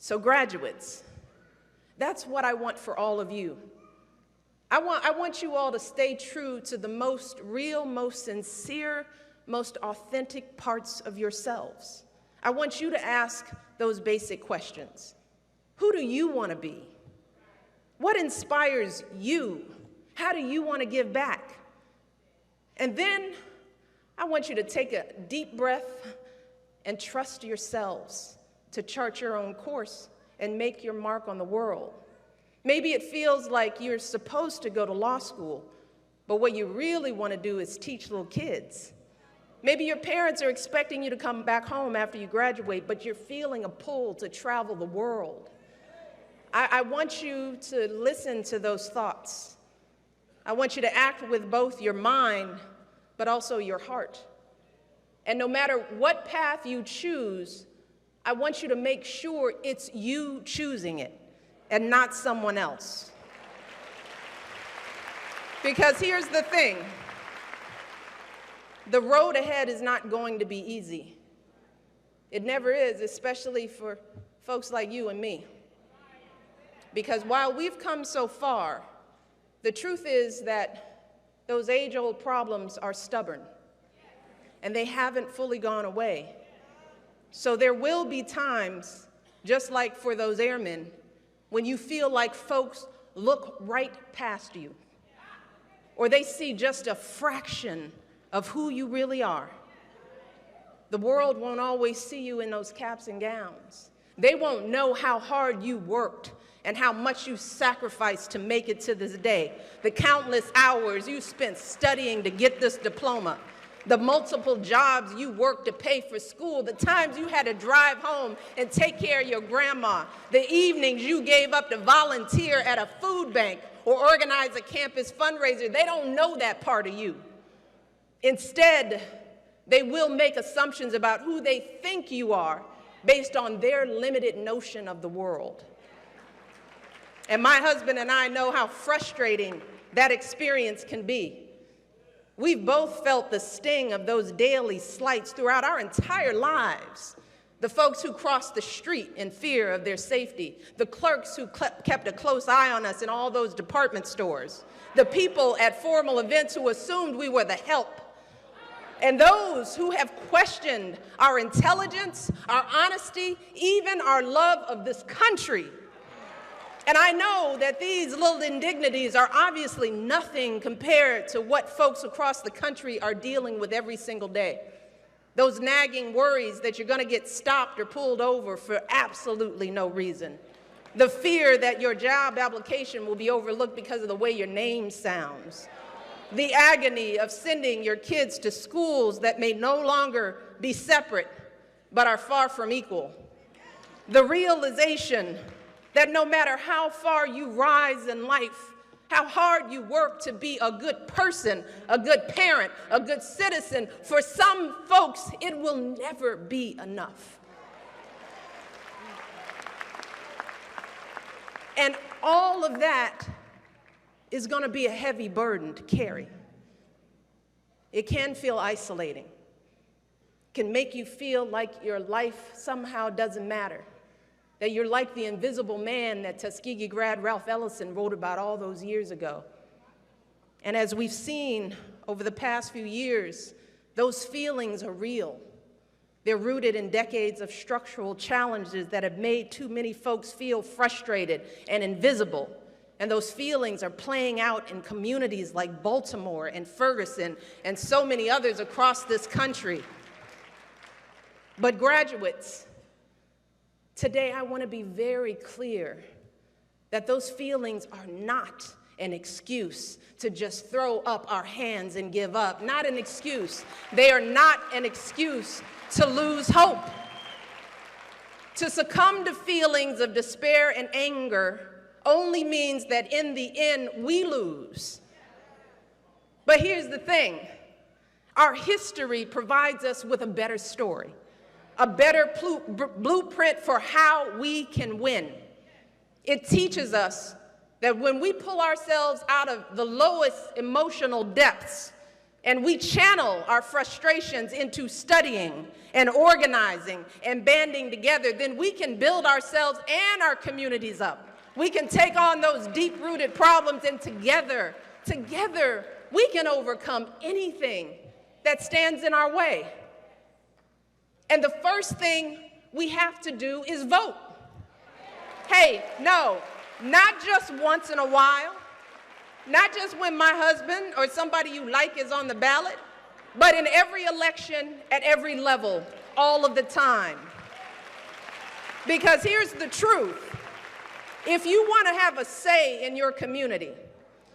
So graduates, that's what I want for all of you. I want you all to stay true to the most real, most sincere, most authentic parts of yourselves. I want you to ask those basic questions. Who do you want to be? What inspires you? How do you want to give back? And then I want you to take a deep breath and trust yourselves to chart your own course and make your mark on the world. Maybe it feels like you're supposed to go to law school, but what you really want to do is teach little kids. Maybe your parents are expecting you to come back home after you graduate, but you're feeling a pull to travel the world. I want you to listen to those thoughts. I want you to act with both your mind, but also your heart. And no matter what path you choose, I want you to make sure it's you choosing it and not someone else. Because here's the thing. The road ahead is not going to be easy. It never is, especially for folks like you and me. Because while we've come so far, the truth is that those age-old problems are stubborn, and they haven't fully gone away. So there will be times, just like for those airmen, when you feel like folks look right past you, or they see just a fraction of who you really are. The world won't always see you in those caps and gowns. They won't know how hard you worked and how much you sacrificed to make it to this day, the countless hours you spent studying to get this diploma, the multiple jobs you worked to pay for school, the times you had to drive home and take care of your grandma, the evenings you gave up to volunteer at a food bank or organize a campus fundraiser. They don't know that part of you. Instead, they will make assumptions about who they think you are based on their limited notion of the world. And my husband and I know how frustrating that experience can be. We've both felt the sting of those daily slights throughout our entire lives. The folks who crossed the street in fear of their safety, the clerks who kept a close eye on us in all those department stores, the people at formal events who assumed we were the help, and those who have questioned our intelligence, our honesty, even our love of this country. And I know that these little indignities are obviously nothing compared to what folks across the country are dealing with every single day. Those nagging worries that you're going to get stopped or pulled over for absolutely no reason. The fear that your job application will be overlooked because of the way your name sounds. The agony of sending your kids to schools that may no longer be separate, but are far from equal. The realization that no matter how far you rise in life, how hard you work to be a good person, a good parent, a good citizen, for some folks, it will never be enough. And all of that is going to be a heavy burden to carry. It can feel isolating. It can make you feel like your life somehow doesn't matter. That you're like the invisible man that Tuskegee grad Ralph Ellison wrote about all those years ago. And as we've seen over the past few years, those feelings are real. They're rooted in decades of structural challenges that have made too many folks feel frustrated and invisible. And those feelings are playing out in communities like Baltimore and Ferguson and so many others across this country. But graduates, today, I want to be very clear that those feelings are not an excuse to just throw up our hands and give up. Not an excuse. They are not an excuse to lose hope. To succumb to feelings of despair and anger only means that in the end, we lose. But here's the thing. Our history provides us with a better story. A better blueprint for how we can win. It teaches us that when we pull ourselves out of the lowest emotional depths, and we channel our frustrations into studying and organizing and banding together, then we can build ourselves and our communities up. We can take on those deep-rooted problems, and together, we can overcome anything that stands in our way. And the first thing we have to do is vote. Hey, no, not just once in a while, not just when my husband or somebody you like is on the ballot, but in every election, at every level, all of the time. Because here's the truth. If you want to have a say in your community,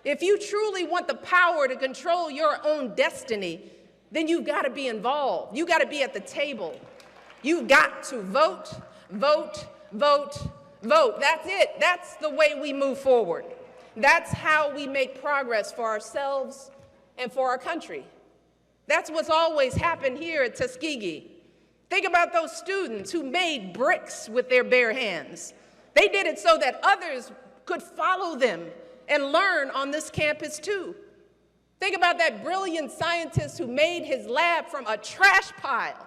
if you truly want the power to control your own destiny, then you've got to be involved. You've got to be at the table. You've got to vote, vote, vote, vote. That's it. That's the way we move forward. That's how we make progress for ourselves and for our country. That's what's always happened here at Tuskegee. Think about those students who made bricks with their bare hands. They did it so that others could follow them and learn on this campus too. Think about that brilliant scientist who made his lab from a trash pile.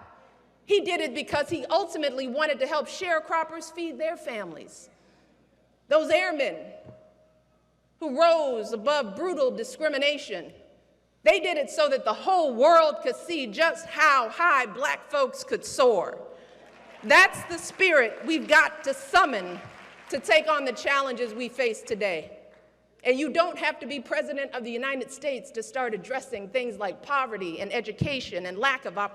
He did it because he ultimately wanted to help sharecroppers feed their families. Those airmen who rose above brutal discrimination, they did it so that the whole world could see just how high black folks could soar. That's the spirit we've got to summon to take on the challenges we face today. And you don't have to be President of the United States to start addressing things like poverty and education and lack of opportunity.